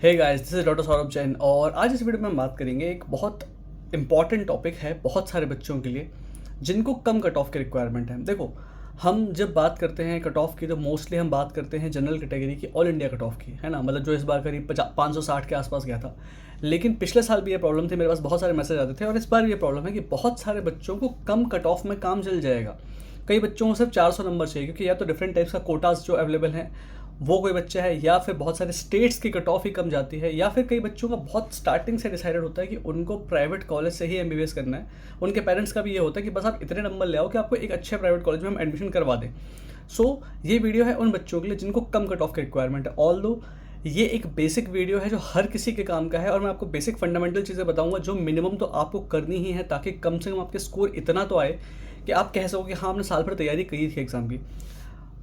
Hey guys, this is doctor Saurabh Jain और आज इस वीडियो में हम बात करेंगे एक बहुत इंपॉर्टेंट टॉपिक है बहुत सारे बच्चों के लिए जिनको कम कट ऑफ की रिक्वायरमेंट है। देखो, हम जब बात करते हैं कट ऑफ की तो मोस्टली हम बात करते हैं जनरल कैटेगरी की, ऑल इंडिया कट ऑफ की, है ना। मतलब जो इस बार करीब 560 के आसपास गया था। लेकिन पिछले साल भी ये प्रॉब्लम थी, मेरे पास बहुत सारे मैसेज आते थे और इस बार ये प्रॉब्लम है कि बहुत सारे बच्चों को कम कट ऑफ में काम चल जाएगा। कई बच्चों को सिर्फ 400 नंबर चाहिए, क्योंकि या तो डिफरेंट टाइप्स का कोटास जो अवेलेबल हैं वो कोई बच्चा है, या फिर बहुत सारे स्टेट्स की कट ऑफ ही कम जाती है, या फिर कई बच्चों का बहुत स्टार्टिंग से डिसाइडेड होता है कि उनको प्राइवेट कॉलेज से ही एमबीबीएस करना है। उनके पेरेंट्स का भी ये होता है कि बस आप इतने नंबर ले आओ कि आपको एक अच्छे प्राइवेट कॉलेज में हम एडमिशन करवा दें। सो ये वीडियो है उन बच्चों के लिए जिनको कम कट ऑफ की रिक्वायरमेंट है। ऑल्दो ये एक बेसिक वीडियो है जो हर किसी के काम का है, और मैं आपको बेसिक फंडामेंटल चीज़ें बताऊंगा जो मिनिमम तो आपको करनी ही है, ताकि कम से कम आपके स्कोर इतना तो आए कि आप कह सको कि हाँ, हमने साल भर तैयारी की थी एग्ज़ाम की।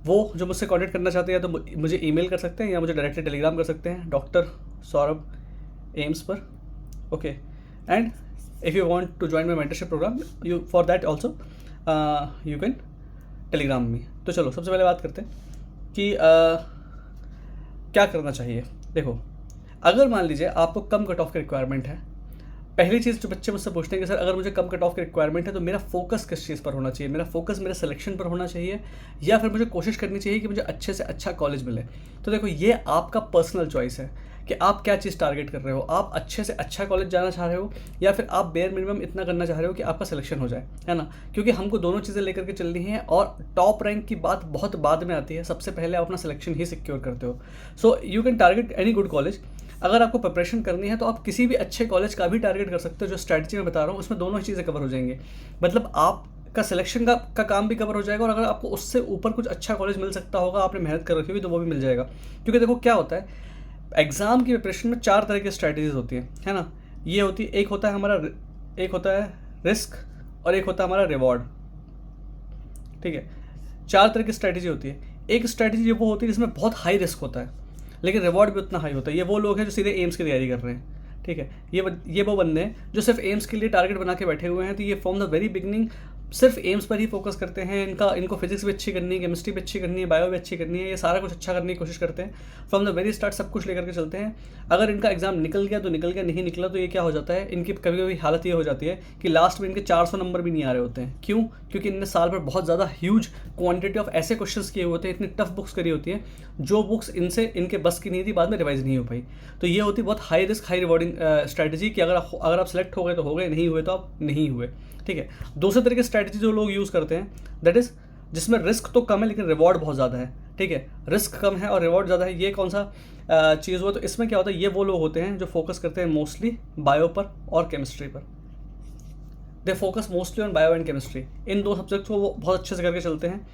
वो जो मुझसे कांटेक्ट करना चाहते हैं तो मुझे ईमेल कर सकते हैं या मुझे डायरेक्टली टेलीग्राम कर सकते हैं डॉक्टर सौरभ एम्स पर। Okay, and if you want to join my mentorship programme you for that also you can Telegram में। तो चलो सबसे पहले बात करते हैं कि क्या करना चाहिए। देखो, अगर मान लीजिए आपको कम कट ऑफ की रिक्वायरमेंट है, पहली चीज़ जो बच्चे मुझसे पूछते हैं कि सर अगर मुझे कम कट ऑफ की रिक्वायरमेंट है तो मेरा फोकस किस चीज़ पर होना चाहिए, मेरा फोकस मेरे सिलेक्शन पर होना चाहिए या फिर मुझे कोशिश करनी चाहिए कि मुझे अच्छे से अच्छा कॉलेज मिले। तो देखो, ये आपका पर्सनल चॉइस है कि आप क्या चीज़ टारगेट कर रहे हो। आप अच्छे से अच्छा कॉलेज जाना चाह रहे हो या फिर आप बेयर मिनिमम इतना करना चाह रहे हो कि आपका सिलेक्शन हो जाए, है ना। क्योंकि हमको दोनों चीज़ें लेकर के चलनी है और टॉप रैंक की बात बहुत बाद में आती है, सबसे पहले आप अपना सिलेक्शन ही सिक्योर करते हो। So you can target any good college. अगर आपको प्रिपरेशन करनी है तो आप किसी भी अच्छे कॉलेज का भी टारगेट कर सकते हो। जो स्ट्रैटेजी मैं बता रहा हूँ उसमें दोनों ही चीज़ें कवर हो जाएंगे। मतलब आपका सिलेक्शन का काम भी कवर हो जाएगा, और अगर आपको उससे ऊपर कुछ अच्छा कॉलेज मिल सकता होगा, आपने मेहनत कर रखी होगी, तो वो भी मिल जाएगा। क्योंकि देखो क्या होता है, एग्ज़ाम की प्रिपरेशन में 4 तरह की स्ट्रैटेजीज होती है ना। ये होती है, एक होता है रिस्क और एक होता है हमारा रिवॉर्ड। ठीक है, 4 तरह की स्ट्रैटेजी होती है। एक स्ट्रैटेजी वो होती है जिसमें बहुत हाई रिस्क होता है लेकिन रिवॉर्ड भी उतना हाई होता है। ये वो लोग हैं जो सीधे एम्स की तैयारी कर रहे हैं। ठीक है, ये वो बंदे हैं जो सिर्फ एम्स के लिए टारगेट बना के बैठे हुए हैं। तो ये फ्रॉम द वेरी बिगनिंग सिर्फ एम्स पर ही फोकस करते हैं। इनको फिजिक्स भी अच्छी करनी है, केमिस्ट्री भी अच्छी करनी है, बायो भी अच्छी करनी है, ये सारा कुछ अच्छा करने की कोशिश करते हैं। फ्रॉम द वेरी स्टार्ट सब कुछ लेकर के चलते हैं। अगर इनका एग्जाम निकल गया तो निकल गया, नहीं निकला तो ये क्या हो जाता है, इनकी कभी कभी हालत ये हो जाती है कि लास्ट में इनके 400 नंबर भी नहीं आ रहे होते हैं। क्यों? क्योंकि इनने साल भर बहुत ज़्यादा ह्यूज क्वांटिटी ऑफ ऐसे क्वेश्चंस किए होते हैं, इतनी टफ बुक्स करी होती हैं जो बुक्स इनके बस की नहीं थी, बाद में रिवाइज नहीं हो पाई। तो ये होती बहुत high risk high rewarding strategy कि अगर आप सेलेक्ट हो गए तो हो गए, नहीं हुए तो आप नहीं हुए। ठीक है, दूसरे तरह की स्ट्रैटेजी जो लोग यूज़ करते हैं दैट इज़ जिसमें रिस्क तो कम है लेकिन रिवॉर्ड बहुत ज़्यादा है। ठीक है, रिस्क कम है और रिवॉर्ड ज़्यादा है। ये कौन सा चीज़ हुआ? तो इसमें क्या होता है, ये वो लोग होते हैं जो फोकस करते हैं मोस्टली बायो पर और केमिस्ट्री पर। They focus mostly on bio and chemistry. इन दो सब्जेक्ट्स को वो बहुत अच्छे से करके चलते हैं।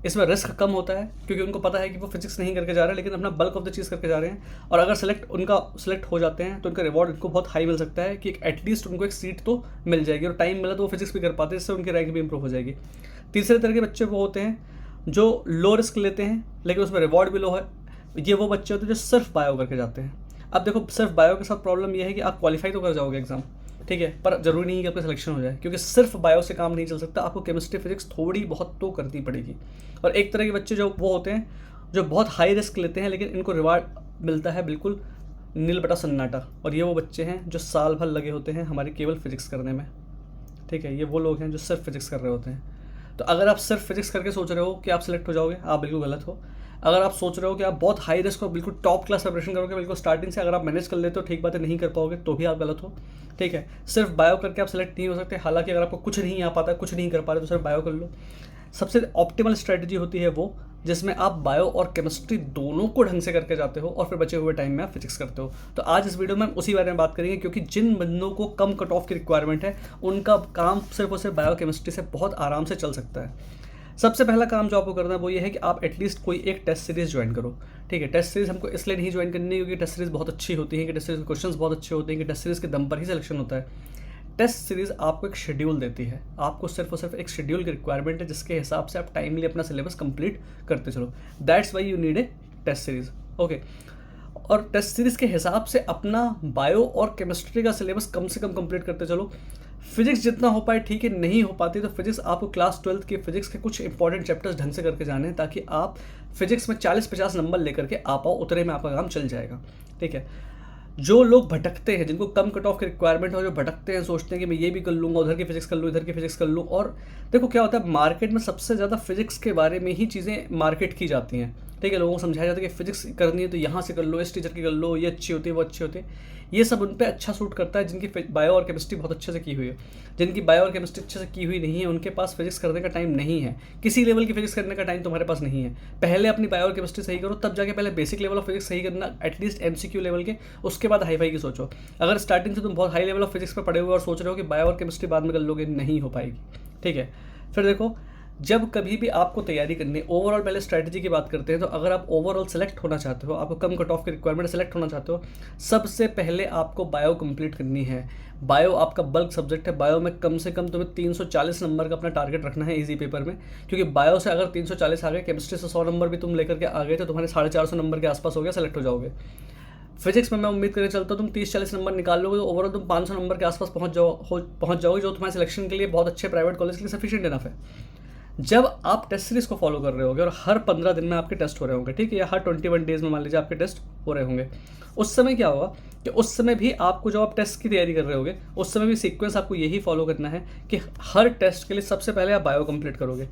इसमें रिस्क कम होता है क्योंकि उनको पता है कि वो फिजिक्स नहीं करके जा रहे हैं लेकिन अपना बल्क ऑफ द चीज़ करके जा रहे हैं। और अगर उनका सिलेक्ट हो जाते हैं तो उनका रिवॉर्ड उनको बहुत हाई मिल सकता है कि एटलीस्ट उनको एक सीट तो मिल जाएगी, और टाइम मिला तो वो फिजिक्स भी कर पाते हैं, जिससे उनकी रैंक भी इंप्रूव हो जाएगी। तीसरे तरह के बच्चे वो होते हैं जो लो रिस्क लेते हैं लेकिन उसमें रिवॉर्ड भी लो है। ये वो बच्चे होते हैं जो सिर्फ बायो करके जाते हैं। अब देखो, सिर्फ बायो के साथ प्रॉब्लम ये है कि आप क्वालिफाई तो कर जाओगे एग्जाम, ठीक है, पर जरूरी नहीं है कि आपका सिलेक्शन हो जाए, क्योंकि सिर्फ बायो से काम नहीं चल सकता। आपको केमिस्ट्री फिजिक्स थोड़ी बहुत तो करनी पड़ेगी। और एक तरह के बच्चे जो वो होते हैं जो बहुत हाई रिस्क लेते हैं लेकिन इनको रिवार्ड मिलता है बिल्कुल नील बटा सन्नाटा, और ये वो बच्चे हैं जो साल भर लगे होते हैं हमारी केवल फिजिक्स करने में। ठीक है, ये वो लोग हैं जो सिर्फ फिजिक्स कर रहे होते हैं। तो अगर आप सिर्फ फिजिक्स करके सोच रहे हो कि आप सिलेक्ट हो जाओगे, आप बिल्कुल गलत हो। अगर आप सोच रहे हो कि आप बहुत हाई रिस्क और बिल्कुल टॉप क्लास प्रिपरेशन करोगे बिल्कुल स्टार्टिंग से, अगर आप मैनेज कर लेते हो, ठीक बात है, नहीं कर पाओगे तो भी आप गलत हो। ठीक है, सिर्फ बायो करके आप सेलेक्ट नहीं हो सकते। हालांकि अगर आपको कुछ नहीं आ पाता, कुछ नहीं कर पा रहे तो सिर्फ बायो कर लो। सबसे ऑप्टिमल स्ट्रेटजी होती है वो जिसमें आप बायो और केमिस्ट्री दोनों को ढंग से करके जाते हो और फिर बचे हुए टाइम में आप फिजिक्स करते हो। तो आज इस वीडियो में हम उसी बारे में बात करेंगे, क्योंकि जिन बंदों को कम कट ऑफ की रिक्वायरमेंट है उनका काम सिर्फ और सिर्फ बायो केमिस्ट्री से बहुत आराम से चल सकता है। सबसे पहला काम जो आपको करना है वो ये है कि आप एटलीस्ट कोई एक टेस्ट सीरीज़ ज्वाइन करो। ठीक है, टेस्ट सीरीज़ हमको इसलिए नहीं ज्वाइन करनी है क्योंकि टेस्ट सीरीज़ बहुत अच्छी होती है, कि टेस्ट सीरीज़ के क्वेश्चंस बहुत अच्छे होते हैं, कि टेस्ट सीरीज़ के दम पर ही सिलेक्शन होता है। टेस्ट सीरीज़ आपको एक शेड्यूल देती है, आपको सिर्फ और सिर्फ एक शेड्यूल की रिक्वायरमेंट है जिसके हिसाब से आप टाइमली अपना सिलेबस कंप्लीट करते चलो। That's why you need a test series. Okay, और टेस्ट सीरीज़ के हिसाब से अपना बायो और केमिस्ट्री का सिलेबस कम से कम कंप्लीट करते चलो। फिजिक्स जितना हो पाए ठीक है, नहीं हो पाती तो फिजिक्स आपको क्लास 12th के फिजिक्स के कुछ इंपॉर्टेंट चैप्टर्स ढंग से करके जाने हैं, ताकि आप फिजिक्स में 40-50 नंबर लेकर के आ पाओ, उतने में आपका काम चल जाएगा। ठीक है, जो लोग भटकते हैं, जिनको कम कट ऑफ की रिक्वायरमेंट हो, जो भटकते हैं, सोचते हैं कि मैं ये भी कर लूँगा, उधर की फिजिक्स कर लूँ, इधर की फिजिक्स कर लूँ, और देखो क्या होता है, मार्केट में सबसे ज़्यादा फिजिक्स के बारे में ही चीज़ें मार्केट की जाती हैं। ठीक है, लोगों को समझाया जाता है कि फिजिक्स करनी है तो यहाँ से कर लो, इस टीचर की कर लो, ये अच्छी होती है, वो अच्छी होती है। ये सब उन पे अच्छा सूट करता है जिनकी बायो और केमिस्ट्री बहुत अच्छे से की हुई है। जिनकी बायो और केमिस्ट्री अच्छे से की हुई नहीं है, उनके पास फिजिक्स करने का टाइम नहीं है। किसी लेवल की फिजिक्स करने का टाइम तुम्हारे पास नहीं है। पहले अपनी बायो और केमिस्ट्री सही करो, तब जाके पहले बेसिक लेवल ऑफ फिजिक्स सही करना, एटलीस्ट एमसीक्यू लेवल के, उसके बाद हाई फाई की सोचो। अगर स्टार्टिंग से तुम बहुत हाई लेवल ऑफ फिजिक्स पर पढ़े हुए और सोच रहे हो कि बायो और केमिस्ट्री बाद में कर लोगे, नहीं हो पाएगी। ठीक है, फिर देखो, जब कभी भी आपको तैयारी करनी है, ओवरऑल पहले स्ट्रैटेजी की बात करते हैं। तो अगर आप ओवरऑल सेलेक्ट होना चाहते हो, आपको कम कट ऑफ की रिक्वायरमेंट सेलेक्ट होना चाहते हो, सबसे पहले आपको बायो कंप्लीट करनी है। बायो आपका बल्क सब्जेक्ट है। बायो में कम से कम तुम्हें 340 नंबर का अपना टारगेट रखना है इजी पेपर में, क्योंकि बायो से अगर 340 आ गए, केमिस्ट्री से 100 नंबर भी तुम लेकर के आ गए तो तुम्हारे 450 नंबर के आसपास हो गया, सेलेक्ट हो जाओगे। फिजिक्स में मैं उम्मीद करके चलता हूँ तुम 30-40 नंबर निकाल लोगे तो ओवरऑल तुम 500 नंबर के आसपास पहुँच जाओगे, जो तुम्हारे सिलेक्शन के लिए बहुत अच्छे प्राइवेट कॉलेज के लिए सफिशिएंट इनफ है। जब आप टेस्ट सीरीज को फॉलो कर रहे होगे और हर 15 दिन में आपके टेस्ट हो रहे होंगे, ठीक है, या हर 21 डेज में मान लीजिए आपके टेस्ट हो रहे होंगे, उस समय क्या होगा कि उस समय भी आपको, जब आप टेस्ट की तैयारी कर रहे होगे, उस समय भी सीक्वेंस आपको यही फॉलो करना है कि हर टेस्ट के लिए सबसे पहले आप बायो कंप्लीट करोगे।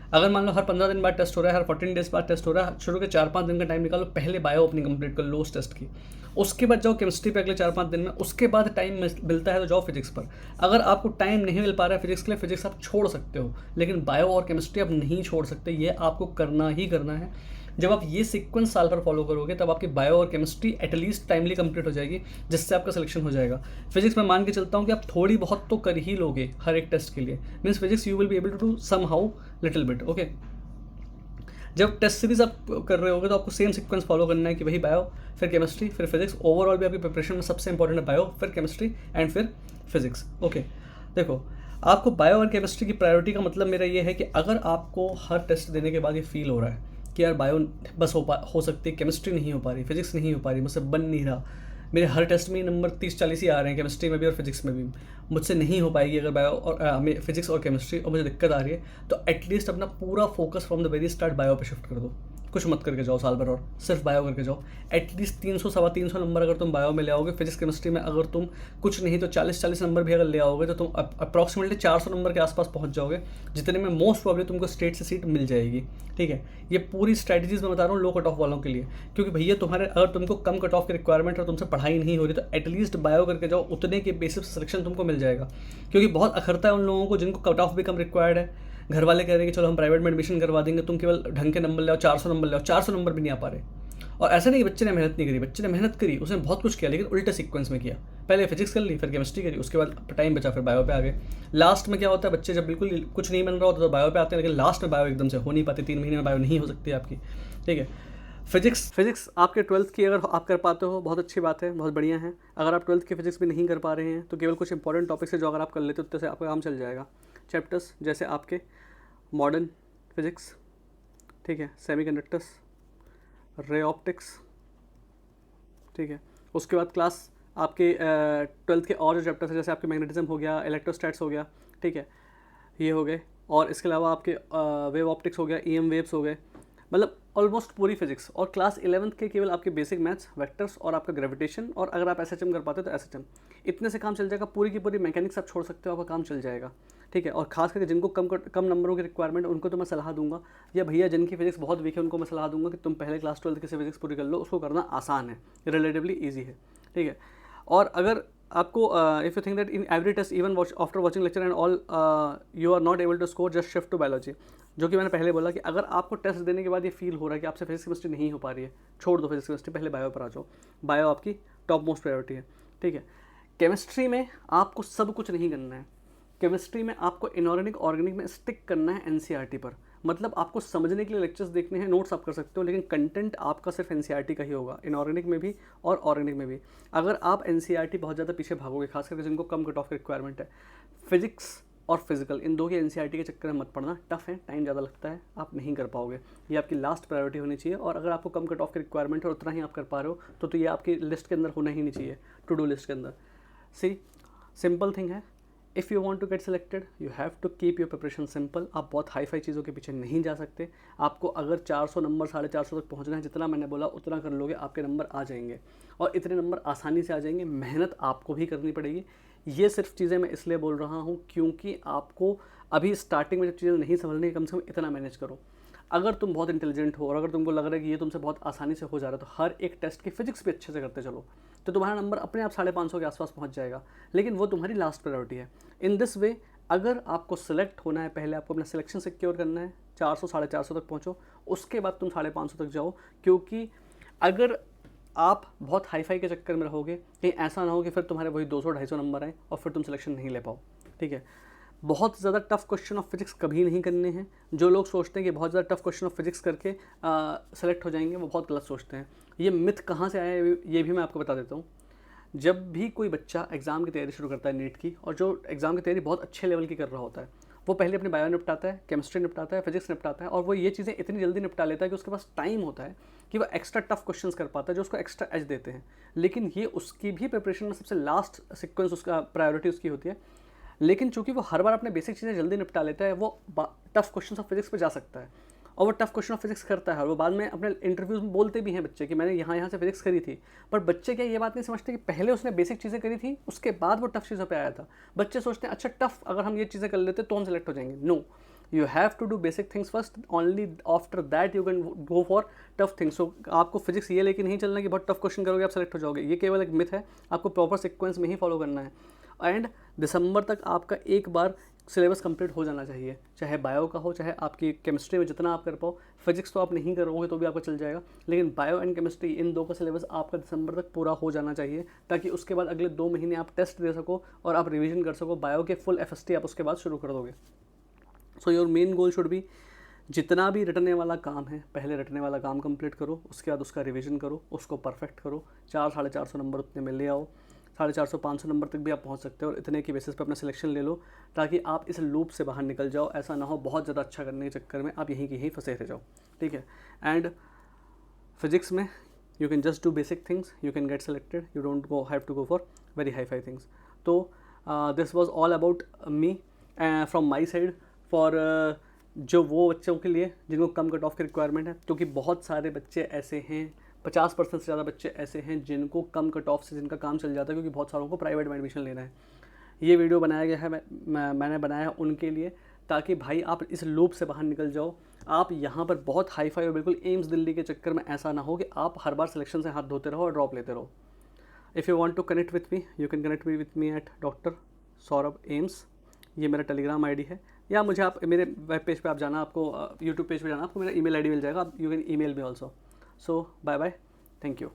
अगर मान लो हर 15 दिन बाद टेस्ट हो रहा है, हर 14 डेज बाद टेस्ट हो रहा है, शुरू के 4-5 दिन का टाइम निकालो, पहले बायो अपनी कंप्लीट कर लो उस टेस्ट की, उसके बाद जाओ केमिस्ट्री पे अगले 4-5 दिन में, उसके बाद टाइम मिलता है तो जाओ फिजिक्स पर। अगर आपको टाइम नहीं मिल पा रहा है फिजिक्स के लिए, फिजिक्स आप छोड़ सकते हो, लेकिन बायो और केमिस्ट्री आप नहीं छोड़ सकते, ये आपको करना ही करना है। जब आप ये सीक्वेंस साल भर फॉलो करोगे तब आपकी बायो और केमिस्ट्री एटलीस्ट टाइमली कंप्लीट हो जाएगी, जिससे आपका सिलेक्शन हो जाएगा। फिजिक्स में मान के चलता हूँ कि आप थोड़ी बहुत तो कर ही लोगे हर एक टेस्ट के लिए, means physics you will be able to do somehow little bit. Okay, जब टेस्ट सीरीज आप कर रहे होगे तो आपको सेम सीक्वेंस फॉलो करना है कि वही बायो, फिर केमिस्ट्री, फिर फिजिक्स। ओवरऑल भी आपकी प्रिपरेशन में सबसे इंपॉर्टेंट है बायो, फिर केमिस्ट्री एंड फिर फिजिक्स। ओके, देखो, आपको बायो और केमिस्ट्री की प्रायोरिटी का मतलब मेरा ये है कि अगर आपको हर टेस्ट देने के बाद ये फील हो रहा है कि यार बायो बस हो सकती है, केमिस्ट्री नहीं हो पा रही, फिजिक्स नहीं हो पा रही, मुझसे बन नहीं रहा, मेरे हर टेस्ट में ही नंबर 30-40 ही आ रहे हैं, केमिस्ट्री में भी और फिजिक्स में भी, मुझसे नहीं हो पाएगी अगर बायो और फिजिक्स और केमिस्ट्री, और मुझे दिक्कत आ रही है, तो एटलीस्ट अपना पूरा focus from the very start bio पे शिफ्ट कर दो। कुछ मत करके जाओ साल भर और सिर्फ बायो करके जाओ। एटलीस्ट 300-325 नंबर अगर तुम बायो में ले आओगे, फिजिक्स केमिस्ट्री में अगर तुम कुछ नहीं तो 40-40 नंबर भी अगर ले आओगे तो तुम अप्रॉक्सीमेटली 400 नंबर के आसपास पहुंच जाओगे, जितने में मोस्ट प्रॉब्लम तुमको स्टेट से सीट मिल जाएगी। ठीक है, ये पूरी स्ट्रैटेजीज मैं बता रहा हूँ लो कट ऑफ वालों के लिए, क्योंकि भैया तुम्हारे अगर तुमको कम कट ऑफ की रिक्वायरमेंट और तुमसे पढ़ाई नहीं हो रही तो एटलीस्ट बायो करके जाओ, उतने के बेसिस सिलेक्शन तुमको मिल जाएगा। क्योंकि बहुत अखरता है उन लोगों को जिनको कट ऑफ भी कम रिक्वायर्ड है, घर वाले कह रहे हैं कि चलो हम प्राइवेट में एडमिशन करवा देंगे, तुम केवल ढंग के नंबर ले आओ, 400 नंबर ले आओ, 400 नंबर भी नहीं आ पा रहे। और ऐसा नहीं कि बच्चे ने मेहनत नहीं करी, बच्चे ने मेहनत करी, उसने बहुत कुछ किया, लेकिन उल्टे सीक्वेंस में किया। पहले फिजिक्स कर ली, फिर केमिस्ट्री करी, उसके बाद टाइम बचा, फिर बायो पे आ गए। लास्ट में क्या होता है, बच्चे जब बिल्कुल कुछ नहीं मिल रहा होता तो बायो पे आते हैं, लेकिन लास्ट में बायो एकदम से हो नहीं पाती, 3 महीने में बायो नहीं हो सकती आपकी। ठीक है, फिजिक्स आपके 12th की अगर आप कर पाते हो बहुत अच्छी बात है, बहुत बढ़िया है। अगर आप 12th की फिजिक्स भी नहीं कर पा रहे हैं तो केवल कुछ इंपॉर्टेंट टॉपिक्स है जो अगर आप कर लेते हो उससे आपका काम चल जाएगा। चैप्टर्स जैसे आपके मॉडर्न फिजिक्स, ठीक है, सेमीकंडक्टर्स, रे ऑप्टिक्स, ठीक है, उसके बाद क्लास आपके 12th के और जो चैप्टर्स है जैसे आपके मैग्नेटिज्म हो गया, इलेक्ट्रोस्टैट्स हो गया, ठीक है, ये हो गए, और इसके अलावा आपके वेव ऑप्टिक्स हो गया, EM वेव्स हो गए, मतलब ऑलमोस्ट पूरी फिजिक्स। और क्लास 11th के केवल आपके बेसिक मैथ्स, वेक्टर्स और आपका ग्रेविटेशन, और अगर आप SHM कर पाते हो तो SHM, इतने से काम चल जाएगा। पूरी की पूरी मैकेनिक्स आप छोड़ सकते हो, आपका काम चल जाएगा। ठीक है, और खास करके जिनको कम नंबरों की रिक्वायरमेंट है उनको तो मैं सलाह दूंगा, या भैया जिनकी फिजिक्स बहुत वीक है उनको मैं सलाह दूंगा कि तुम पहले क्लास 12th की फिजिक्स पूरी कर लो, उसको करना आसान है, रिलेटिवली ईजी है। ठीक है, और अगर आपको if you think that in every test even after watching lecture and all you are not able to score, just shift to biology. जो कि मैंने पहले बोला कि अगर आपको टेस्ट देने के बाद ये फील हो रहा है कि आपसे फिजिक्स केमिस्ट्री नहीं हो पा रही है, छोड़ दो फिजिक्स केमिस्ट्री, पहले बायो पर आ जाओ। बायो आपकी टॉप मोस्ट प्रायोरिटी है। ठीक है, केमिस्ट्री में आपको सब कुछ नहीं करना है। केमिस्ट्री में आपको इनऑर्गेनिक ऑर्गेनिक में स्टिक करना है NCERT पर, मतलब आपको समझने के लिए लेक्चर्स देखने हैं, नोट्स आप कर सकते हो, लेकिन कंटेंट आपका सिर्फ NCERT का ही होगा, इनऑर्गेनिक में भी और ऑर्गेनिक में भी। अगर आप NCERT बहुत ज़्यादा पीछे भागोगे, खास करके जिनको कम कट ऑफ की रिक्वायरमेंट है, फिजिक्स और फिजिकल इन दो के NCERT के चक्कर में मत पड़ना, टफ है, टाइम ज़्यादा लगता है, आप नहीं कर पाओगे। ये आपकी लास्ट प्रायोरिटी होनी चाहिए। और अगर आपको कम कट ऑफ की रिक्वायरमेंट है और उतना ही आप कर पा रहे हो तो ये आपकी लिस्ट के अंदर होना ही नहीं चाहिए, टू डू लिस्ट के अंदर। सी सिंपल थिंग है, if you want to get selected you have to keep your preparation simple. आप बहुत हाई फाई चीज़ों के पीछे नहीं जा सकते। आपको अगर 400 नंबर 450 तक पहुंचना है, जितना मैंने बोला उतना कर लोगे, आपके नंबर आ जाएंगे और इतने नंबर आसानी से आ जाएंगे। मेहनत आपको भी करनी पड़ेगी। ये सिर्फ चीज़ें मैं इसलिए बोल रहा हूँ क्योंकि आपको अभी स्टार्टिंग में जब चीज़ें नहीं समझनी, कम से कम इतना मैनेज करो। अगर तुम बहुत इंटेलिजेंट हो और अगर तुमको लग रहा है कि ये तुमसे बहुत आसानी से हो जा रहा है, तो हर एक टेस्ट की फिजिक्स भी अच्छे से करते चलो, तो तुम्हारा नंबर अपने आप 550 के आसपास पहुंच जाएगा। लेकिन वो तुम्हारी लास्ट प्रायोरिटी है। इन दिस वे अगर आपको सिलेक्ट होना है, पहले आपको अपना सिलेक्शन सिक्योर करना है, 400 450 तक पहुंचो, उसके बाद तुम 550 तक जाओ। क्योंकि अगर आप बहुत हाई फाई के चक्कर में रहोगे, कहीं ऐसा ना हो कि फिर तुम्हारे वही 200 250 नंबर आए और फिर तुम सिलेक्शन नहीं ले पाओ। ठीक है, बहुत ज़्यादा टफ क्वेश्चन ऑफ फिजिक्स कभी नहीं करने हैं। जो लोग सोचते हैं कि बहुत ज़्यादा टफ क्वेश्चन ऑफ फिजिक्स करके सेलेक्ट हो जाएंगे, वो बहुत गलत सोचते हैं। ये मिथ कहाँ से आया है ये भी मैं आपको बता देता हूँ। जब भी कोई बच्चा एग्ज़ाम की तैयारी शुरू करता है नीट की, और जो एग्ज़ाम की तैयारी बहुत अच्छे लेवल की कर रहा होता है, वो पहले अपने बायो निपटाता है, केमिस्ट्री निपटाता है, फिजिक्स निपटाता है, और वो ये चीज़ें इतनी जल्दी निपटा लेता है कि उसके पास टाइम होता है कि वो एक्स्ट्रा टफ क्वेश्चंस कर पाता है जो उसको एक्स्ट्रा एज देते हैं। लेकिन ये उसकी भी प्रिपरेशन में सबसे लास्ट सीक्वेंस, उसका प्रायोरिटी उसकी होती है। लेकिन चूंकि वो हर बार अपने बेसिक चीज़ें जल्दी निपटा लेता है, वो टफ क्वेश्चन ऑफ फिजिक्स पे जा सकता है और वो टफ क्वेश्चन ऑफ फिजिक्स करता है। और वो बाद में अपने इंटरव्यूज में बोलते भी हैं बच्चे कि मैंने यहाँ से फिजिक्स करी थी। पर बच्चे क्या ये बात नहीं समझते कि पहले उसने बेसिक चीज़ें करी थी, उसके बाद वो टफ चीज़ों पे आया था। बच्चे सोचते हैं अच्छा टफ अगर हम ये चीज़ें कर लेते तो हम सेलेक्ट हो जाएंगे। No, you have to do basic things first, only after that you can go for tough things. So आपको फिजिक्स ये लेके नहीं चलना कि बहुत टफ क्वेश्चन करोगे आप सेलेक्ट हो जाओगे, ये केवल एक मिथ है। आपको प्रॉपर सिक्वेंस में ही फॉलो करना है। एंड दिसंबर तक आपका एक बार सिलेबस कंप्लीट हो जाना चाहिए, चाहे बायो का हो, चाहे आपकी केमिस्ट्री में जितना आप कर पाओ। फिजिक्स तो आप नहीं करोगे तो भी आपको चल जाएगा, लेकिन बायो एंड केमिस्ट्री इन दो का सिलेबस आपका दिसंबर तक पूरा हो जाना चाहिए, ताकि उसके बाद अगले 2 महीने आप टेस्ट दे सको और आप रिवीजन कर सको। बायो के फुल FST आप उसके बाद शुरू कर दोगे। So your main goal should be, जितना भी रटने वाला काम है पहले रटने वाला काम कंप्लीट करो, उसके बाद उसका रिवीजन करो, उसको परफेक्ट करो। 400-450 नंबर उतने में ले आओ। 450-500 नंबर तक भी आप पहुंच सकते हो और इतने की बेसिस पे अपना सिलेक्शन ले लो, ताकि आप इस लूप से बाहर निकल जाओ। ऐसा ना हो बहुत ज़्यादा अच्छा करने के चक्कर में आप यहीं की यहीं फंसे रह जाओ। ठीक है, एंड फिजिक्स में you can just do basic things, you can get selected, you don't have to go for very hi fi things. तो this was all about me from my side for जो वो बच्चों के लिए जिनको कम cut off की requirement है, क्योंकि बहुत सारे बच्चे ऐसे हैं, 50% से ज़्यादा बच्चे ऐसे हैं जिनको कम कट ऑफ से जिनका काम चल जाता है, क्योंकि बहुत सारों को प्राइवेट में एडमिशन लेना है। ये वीडियो बनाया गया है, मैंने बनाया है उनके लिए, ताकि भाई आप इस लूप से बाहर निकल जाओ। आप यहाँ पर बहुत हाई फाई और बिल्कुल एम्स दिल्ली के चक्कर में ऐसा ना हो कि आप हर बार सिलेक्शन से हाथ धोते रहो और ड्रॉप लेते रहो। If you want to connect with me, you can connect with me at doctor Saurabh AIIMS. ये मेरा टेलीग्राम आईडी है, या मुझे आप मेरे वेब पेज पे आप जाना, आपको यूट्यूब पेज पे जाना, आपको मेरा ईमेल आईडी मिल जाएगा। You can email me also. So bye bye, thank you.